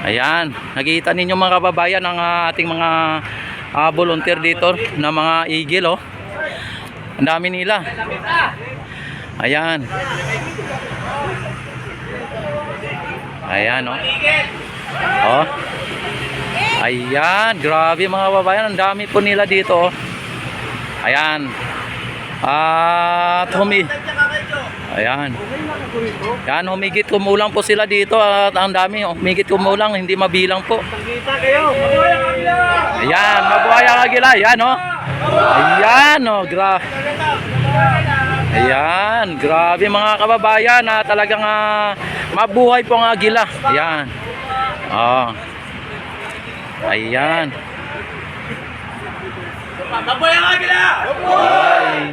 Ayan, nakikita ninyo mga kababayan ang ating mga volunteer dito na mga eagle, oh. Ang dami nila. Ayan. Ayan, oh. Oh. Ayan, grabe mga kababayan, ang dami po nila dito, oh. Ayan. At ayan. Yan, humigit kumulang po sila dito at ang dami, humigit kumulang, hindi mabilang po. Ayan, mabuhay ang agila. Ayan, oh. Ayan, oh, ayan, grabe mga kababayan, talagang mabuhay po ang agila. Ayan. Oh. Ayan. Mabuhay ang agila.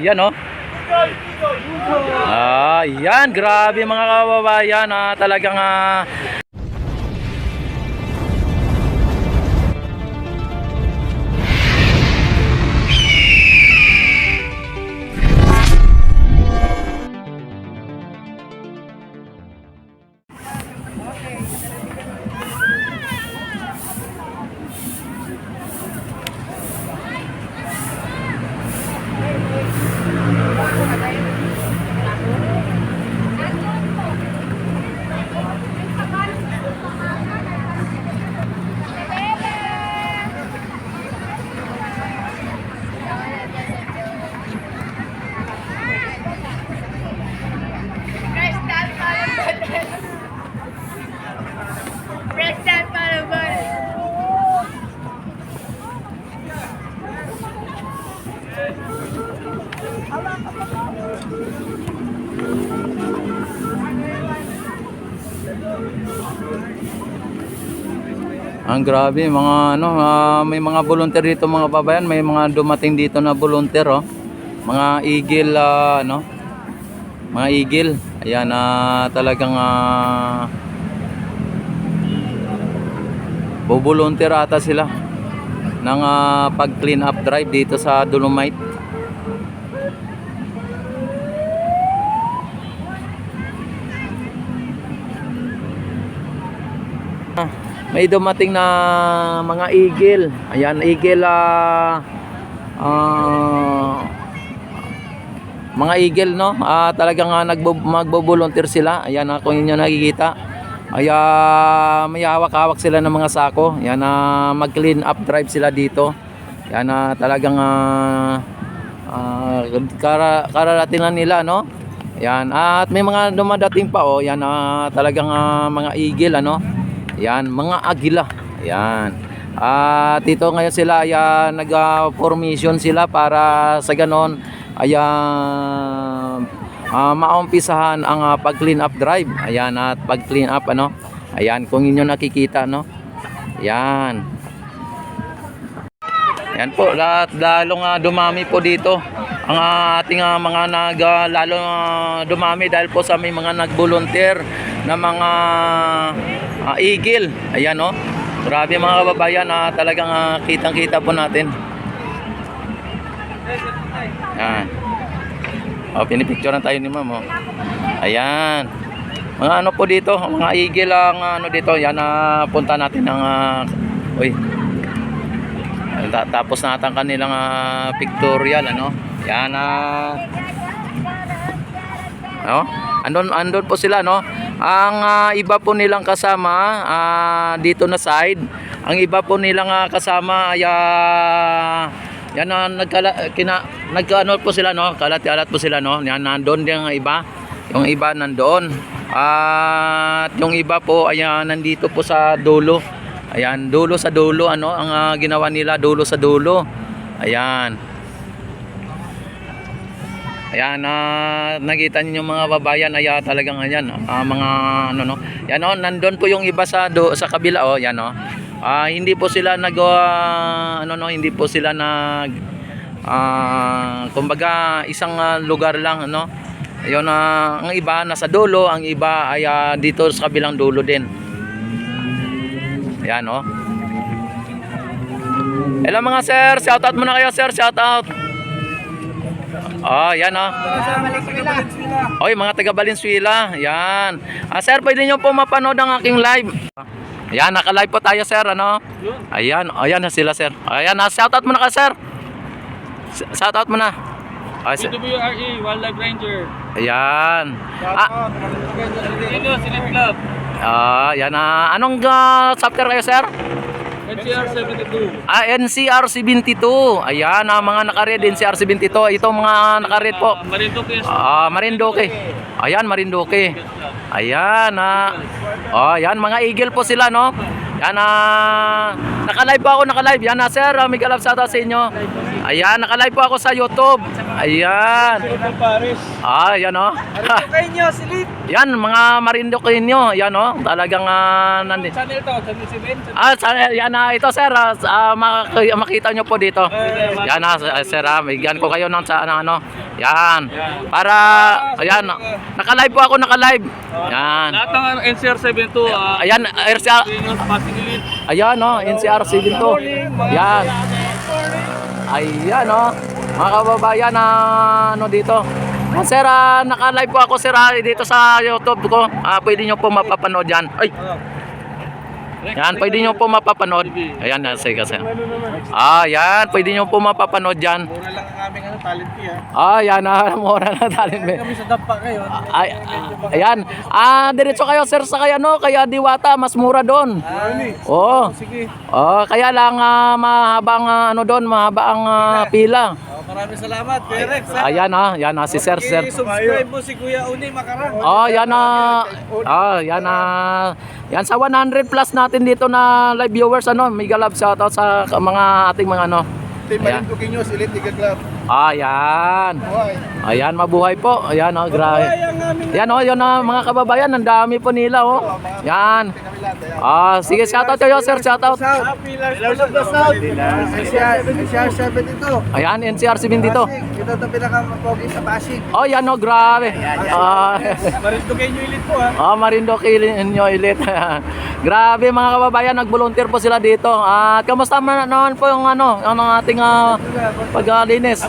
Ayan, oh. Ayan, grabe mga kababayan, talagang ang grabe mga may mga volunteer dito mga babayan, may mga dumating dito na volunteer, oh. Mga eagle, mga eagle. Ayan, talagang volunteer ata sila ng pag clean up drive dito sa Dolomite. May dumating na mga eagle. Ayan, eagle, mga eagle, no? Talagang magbo-volunteer sila. Ayan, kung inyo nakikita. Ayan, may hawak-hawak sila ng mga sako. Ayan, mag-clean up drive sila dito. Ayan, talagang kararating lang nila, no? Ayan, at may mga dumadating pa, oh. Ayan, talagang mga eagle, yan, mga agila. Yan. At ito ngayon sila, ayan, nag-formation sila para sa ganon, ayan, maumpisahan ang pag-clean up drive. Ayan, at pag-clean up, ayan, kung inyo nakikita, yan. Yan po, lalong dumami po dito ang ating mga lalong dumami dahil po sa may mga nag-volunteer na mga eagle. Ayan, oh. Grabe mga kababayan, talagang kitang-kita po natin. Ayan. Oh, pinipicturean tayo ni ma'am, oh. Ayan. Mga po dito, mga eagle ang dito. Yan, punta natin ng uy. Tapos natin kanilang pictorial, Yan, andun po sila, Ang iba po nilang kasama dito na side, ang iba po nilang kasama ay yan, nagkaano po sila, kalat-kalat po sila, Yan, nandoon yung iba, nandoon. At yung iba po ay nandito po sa dulo. Ayan, dulo sa dulo, ang ginawa nila, dulo sa dulo. Ayan. Ayan, nakita niyo mga babayan, ay talagang ayan, mga yan, nandun po yung iba sa kabila, yan, hindi po sila hindi po sila kumbaga isang lugar lang, Ayun, ang iba nasa dulo, ang iba ay dito sa kabilang dulo din. Ayan, hello mga sir, shout out muna kayo, sir, shout out. Oh, yan, Oy, mga taga Valenzuela. Yan. Sir, pwede niyo po mapanood ang aking live. Ayan, naka-live po tayo, sir, ano? Ayan, ayan na sila, sir. Ayan, shoutout mo na ka, sir. Shoutout mo na. Ay, sir. WRE, Wildlife Ranger. Ayan. Sino, Silip Club. Yan anong chapter kayo, sir? NCR 72. NCR 72. Ayan, mga naka-read NCR 72. Ito mga naka-read po. Marinduque. Marinduque. Ayan, Marinduque. Ayan, yan, mga eagle po sila, no? Yan, naka-live po ako, naka-live. Yan, sir, may galap sa sa inyo. Ayan, naka-live po ako sa YouTube. Ayan. Yan, no? Marinduque Silip. Yan, mga Marinduque nyo. Yan, no? Talagang, nandito. Channel to, Channel 7. Yan, ito, sir, makita nyo po dito. Yan, sir, bigyan ko kayo ng ano. Yan. Para, ayan, naka-live po ako, naka-live. Yan. Lahat ng NCR 72. Ayan, NCR. Ayan, no, NCR 72. Yan. Ayan, no. Mga kababayan, ano dito. Sir, naka-live po ako, sir, dito sa YouTube ko. Pwede nyo po mapapanood yan. Ay. Yan, pwede nyo po mapapanood. Ayan, sige, sir. Yan, pwede nyo po mapapanood yan. Mura lang ang aming talent fee, ha? Yan, mura na talent fee. Kami sa dampa kayo. Ayan. Diretso kayo, sir, sa kaya Diwata, mas mura doon. Oo. Sige. Kaya lang mahaba ang doon, mahaba ang pila. Maraming salamat, Kuya Rex. Ayan, yan si sir. I-subscribe mo si Kuya Uni Makarang. Yan yan sa 100 plus natin dito na live viewers, may galab shoutout sa mga ating mga Team Marinduque News, Elite Liga Club. Ayan. Ayan, mabuhay po. Ayan, grabe. Yan, yun mga kababayan, ang dami po nila, Yan. Sige, shoutout kayo, sir, shoutout. Pillars of the South. NCR 72. Ayan, NCR 72. Ito ito pinaka-pogi sa Pasig. Yan, grabe. Marinduque News Elite po, ha? Marinduque nyo elite. Grabe mga kababayan, nag-volunteer po sila dito. At kamusta naman po yung ang ating paglinis?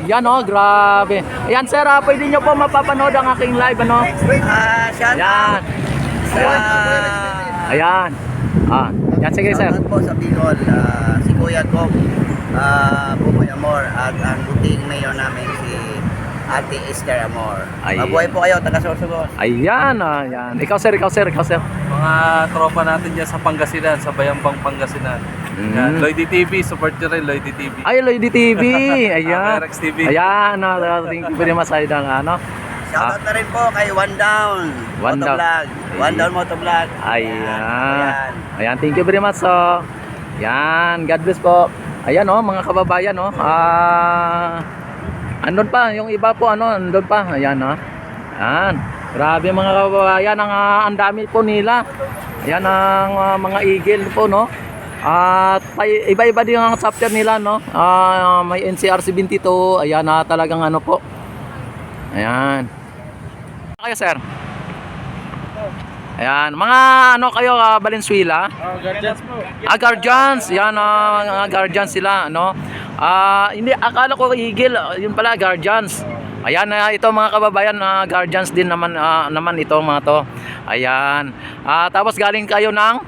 Yan, grabe. Ayan, sir, pwede nyo po mapapanood ang aking live, Yan. Ayan. Yan, sige, sir. Shoutout po sa Bicol, si Kuya Kong, Bumoy Amor, at ang buting mayor namin si Ate Esther Amor. Ay. Mabuhay po kayo, taga Sorsogon. Ayan, yan. Ikaw, sir. Mga tropa natin dyan sa Pangasinan, sa Bayambang Pangasinan. Yan, Lloydie TV, support nyo rin Lloydie TV. Ay, Lloydie TV. Ayan. Rex TV. Ayan, thank you very much sa Shoutout na rin po kay One Down One Down. Motovlog. One Down Motovlog. Ayan. Ayan, thank you very much. Yan, God bless po. Ayan, mga kababayan, andun pa, yung iba po, andun pa. Ayan, Ayan. Grabe mga kababayan, ang dami po nila. Ayan, ang mga eagle po, At iba-iba din ang chapter nila, may NCR 72. Ayan, talagang po. Ayan. Kayo, sir? Ayan, mga kayo, Valenzuela? Guardians po. Guardians, yan, mga Guardians sila, hindi, akala ko eagle, yun pala, Guardians. Ayan, ito mga kababayan, Guardians din naman ito, mga to. Ayan, tapos galing kayo ng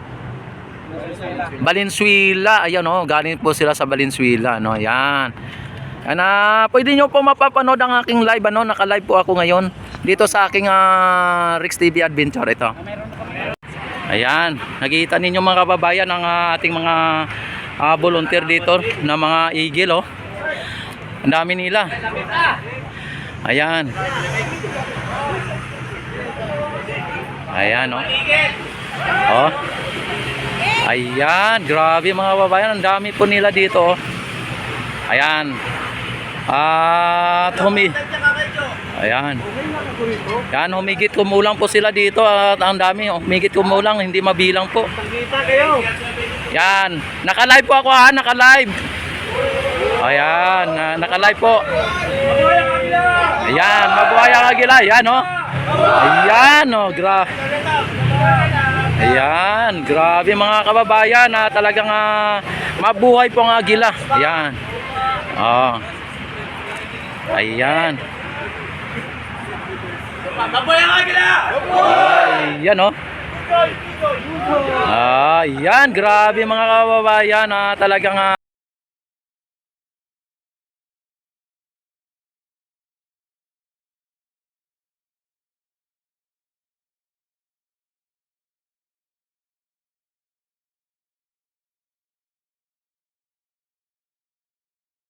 Valenzuela, ayan, galing po sila sa Valenzuela, ayan. Yan, pwede nyo po mapapanood ang aking live, naka-live po ako ngayon dito sa aking Rex TV Adventure, ito. Ayan, nakikita ninyo mga kababayan ang ating mga volunteer dito na mga eagle, ang dami nila. Ayan. Ayan, Ayan, grabe mga kababayan, ang dami po nila dito, Ayan. At ayan. Yan, humigit kumulang po sila dito at ang dami, humigit kumulang, hindi mabilang po. Yan, naka-live po ako, naka-live. Ayan, naka-live po. Ayan, mabuhay ang agila, yan, Ayan, Ayan, grabe mga kababayan, talagang mabuhay po ang agila. Ayan. Ayan. Ayan, Yan, grabe mga kababayan, talagang